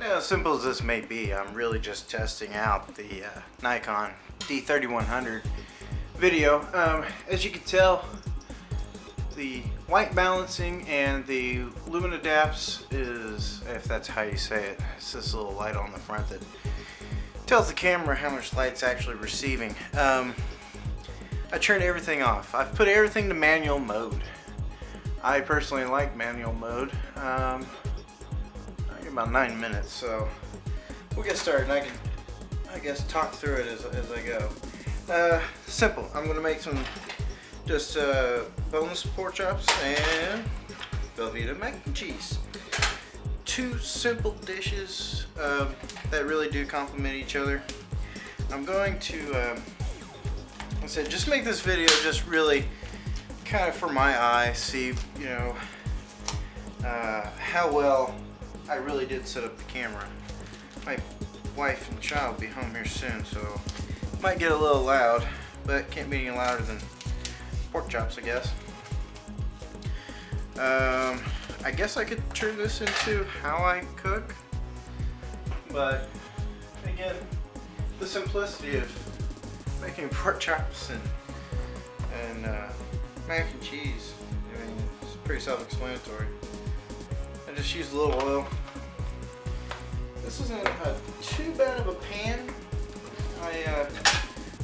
Now, as simple as this may be, I'm really just testing out the Nikon D3100 video. As you can tell, the white balancing and the lumen adapts is, if that's how you say it, it's this little light on the front that tells the camera how much light it's actually receiving. I turned everything off. I've put everything to manual mode. I personally like manual mode. I get about 9 minutes, so we'll get started. And I guess talk through it as I go. Simple. I'm gonna make some just boneless pork chops and Velveeta mac and cheese. Two simple dishes that really do complement each other. I'm going to, like I said, just make this video just really kind of for my eye, see, you know, how well I really did set up the camera. My wife and child will be home here soon, so it might get a little loud, but can't be any louder than pork chops, I guess. I guess I could turn this into how I cook, but again, the simplicity of making pork chops and mac and cheese, I mean, it's pretty self-explanatory. I just use a little oil. This isn't too bad of a pan.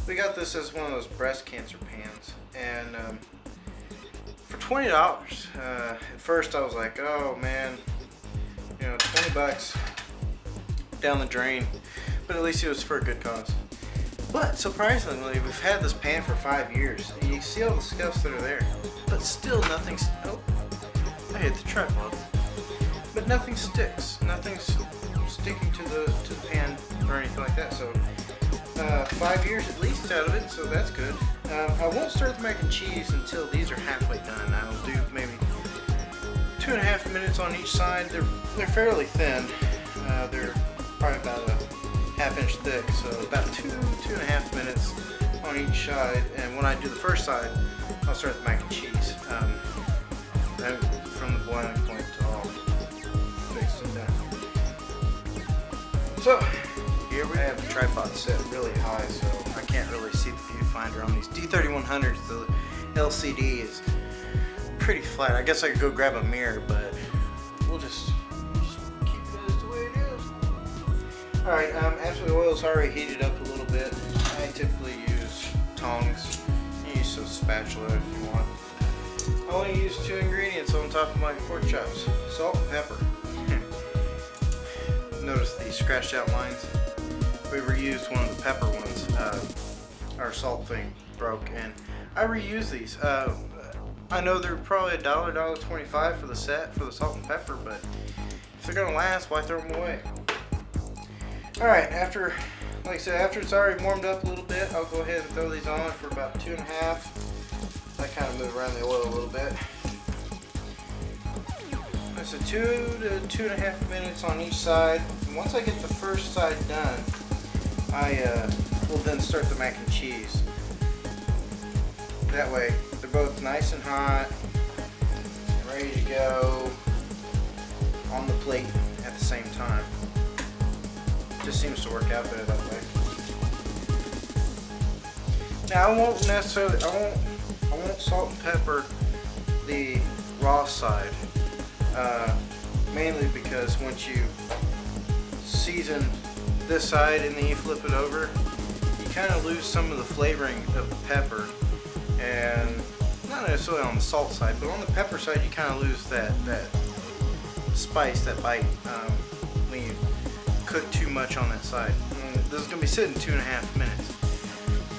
We got this as one of those breast cancer pans, and for $20. At first I was like, oh man, you know, 20 bucks down the drain, but at least it was for a good cause. But surprisingly, we've had this pan for 5 years. And you see all the scuffs that are there, but still nothing's, oh, I hit the tripod. But nothing sticks. Nothing's sticking to the pan or anything like that. So 5 years at least out of it, so that's good. I won't start the mac and cheese until these are halfway done. I'll do maybe 2.5 minutes on each side. They're fairly thin. They're probably about a ½ inch thick, so about 2.5 minutes on each side. And when I do the first side, I'll start the mac and cheese. From the boiling point to all fixed and done. So here we have the tripod set really high, so I can't really see the viewfinder on these D3100s. The LCD is pretty flat. I guess I could go grab a mirror, but we'll just keep it as the way it is. Alright, after the oil's already heated up a little bit, I typically use tongs. You can use some spatula if you want. I only use 2 ingredients on top of my pork chops: salt and pepper. Notice these scratched out lines? We reused one of the pepper ones. Our salt thing broke, and I reuse these. I know they're probably $1, $1.25 for the set for the salt and pepper, but if they're gonna last, why throw them away? Alright, like I said, after it's already warmed up a little bit, I'll go ahead and throw these on for about 2.5. I kind of move around the oil a little bit. So 2 to 2.5 minutes on each side. And once I get the first side done, I will then start the mac and cheese. That way, they're both nice and hot, and ready to go on the plate at the same time. Just seems to work out better that way. Now I won't salt and pepper the raw side, mainly because once you season this side and then you flip it over, you kind of lose some of the flavoring of the pepper, and not necessarily on the salt side, but on the pepper side you kind of lose that spice, that bite, when you cook too much on that side. This is going to be sitting 2.5 minutes.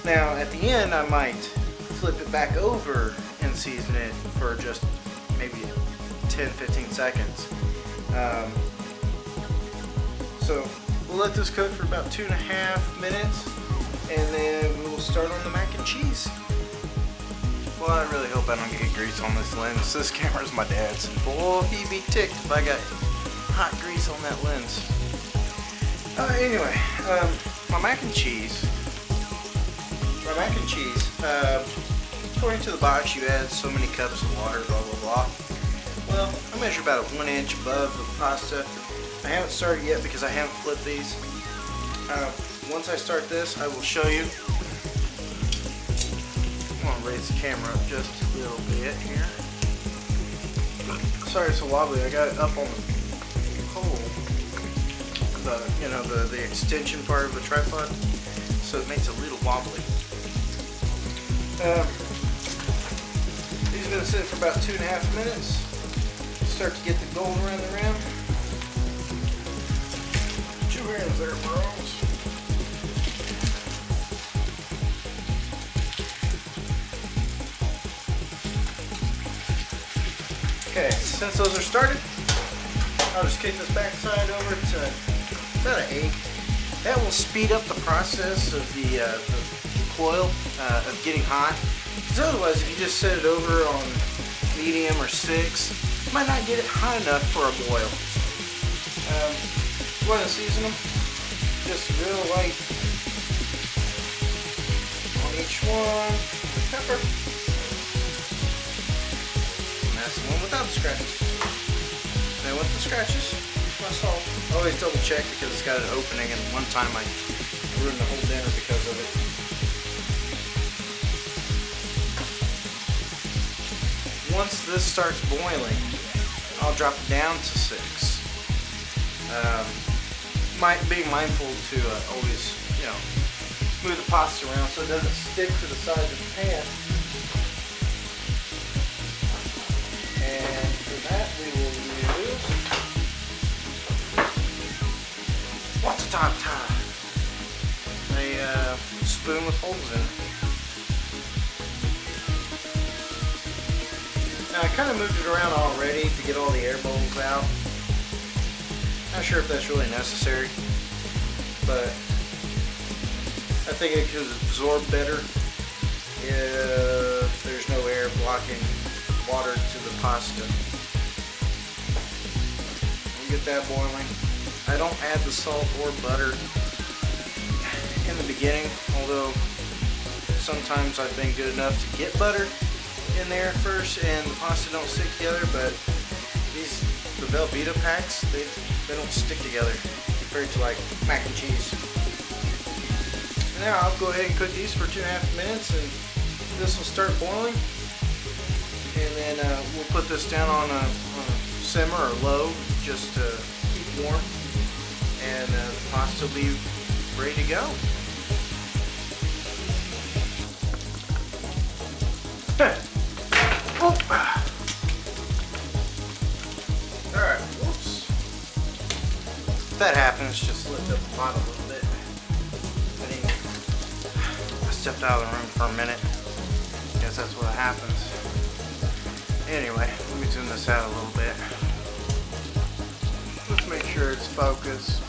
Now at the end I might flip it back over and season it for just maybe 10-15 seconds. So we'll let this cook for about 2.5 minutes, and then we will start on the mac and cheese. Well, I really hope I don't get grease on this lens. This camera's my dad's. Boy, he'd be ticked if I got hot grease on that lens. Anyway, my mac and cheese. According to the box, you add so many cups of water, blah blah blah. Well, I measure about a 1 inch above the pasta. I haven't started yet because I haven't flipped these. Once I start this, I will show you. I'm going to raise the camera up just a little bit here. Sorry it's so wobbly. I got it up on the pole. The extension part of the tripod. So it makes it a little wobbly. These are going to sit for about 2.5 minutes. Start to get the gold around the rim. 2 hands there, bros. Okay, since those are started, I'll just kick this back side over to about an 8. That will speed up the process of the coil of getting hot. Because otherwise, if you just set it over on medium or 6, you might not get it hot enough for a boil. Go ahead and season them. Just real light on each one. Pepper. And that's the one without the scratches. Then with the scratches, use my salt. Always double check because it's got an opening, and one time I ruined the whole dinner because of it. Once this starts boiling, I'll drop it down to 6. Being mindful to always, move the pasta around so it doesn't stick to the side of the pan. And for that, we will use what's the top time? A spoon with holes in it. Now I kind of moved it around already to get all the air bubbles out. Not sure if that's really necessary, but I think it could absorb better if there's no air blocking water to the pasta. We'll get that boiling. I don't add the salt or butter in the beginning, although sometimes I've been good enough to get butter in there first and the pasta don't stick together, but the Velveeta packs, they don't stick together compared to like mac and cheese. And now I'll go ahead and cook these for 2.5 minutes, and this will start boiling. And then we'll put this down on a simmer or low just to keep warm, and the pasta will be ready to go. Alright, whoops. If that happens, just lift up the pot a little bit. I stepped out of the room for a minute. Guess that's what happens. Anyway, let me zoom this out a little bit. Let's make sure it's focused.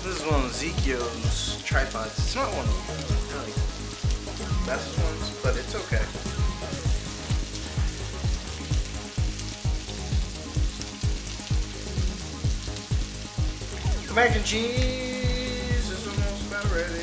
This is one of Ezekiel's tripods. It's not one of the really best ones, but it's okay. The mac and cheese is almost about ready.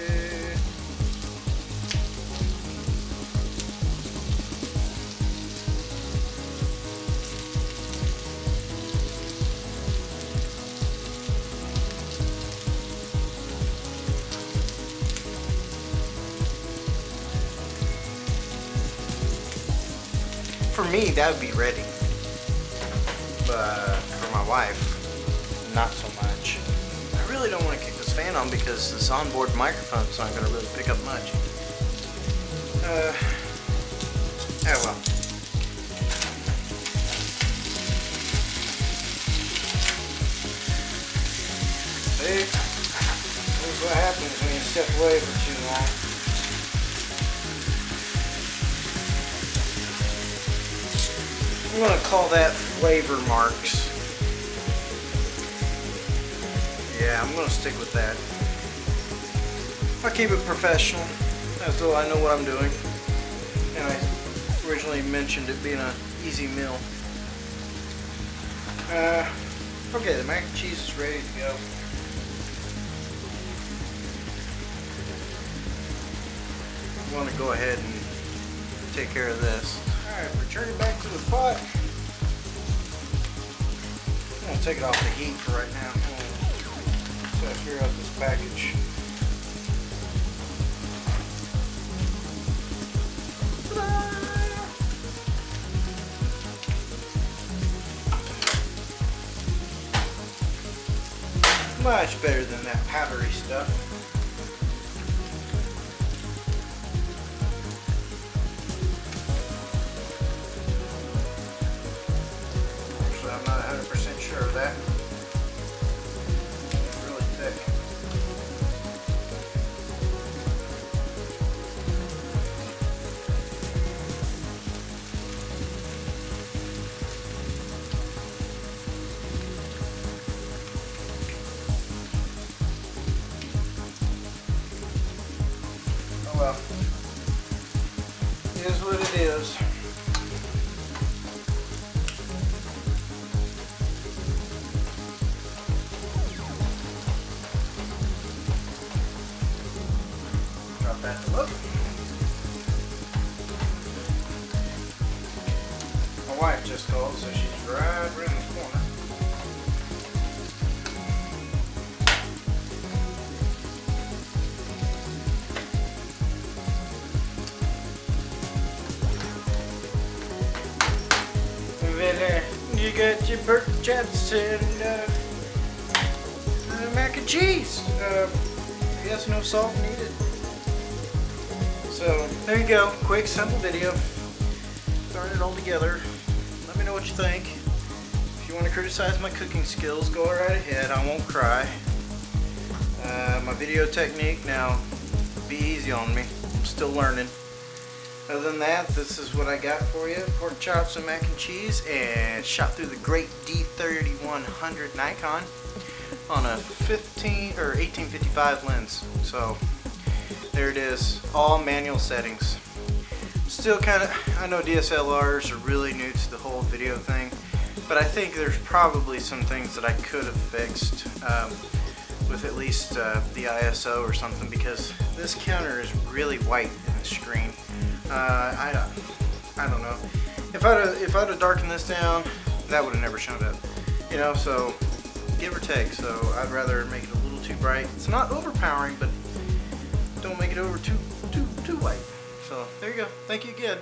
For me, that would be ready, but for my wife, not so much. I really don't want to kick this fan on because this onboard microphone's not going to really pick up much. Oh well. See, this is what happens when you step away for too long. I'm going to call that flavor marks. Yeah, I'm going to stick with that. I'll keep it professional, as though I know what I'm doing. And I originally mentioned it being an easy meal. Okay, the mac and cheese is ready to go. want to go ahead and take care of this. Alright, returning back to the pot. I'm going to take it off the heat for right now. So I figure out this package. Much better than that powdery stuff. Actually, I'm not 100% sure of that. It's really thick. Well, it is what it is. Drop that to look. My wife just called, so she's right around the corner. You got your pork chops and mac and cheese. I guess no salt needed. So there you go, quick, simple video. Throwing it all together. Let me know what you think. If you want to criticize my cooking skills, go right ahead. I won't cry. My video technique, now be easy on me. I'm still learning. Other than that, this is what I got for you. Pork chops and mac and cheese, and shot through the great D3100 Nikon on a 1855 lens. So there it is, all manual settings. Still kind of, I know DSLRs are really new to the whole video thing, but I think there's probably some things that I could have fixed with at least the ISO or something, because this counter is really white in the screen. I don't know. If I'd have darkened this down, that would have never shown up. You know, so give or take. So I'd rather make it a little too bright. It's not overpowering, but don't make it over too white. So there you go. Thank you again.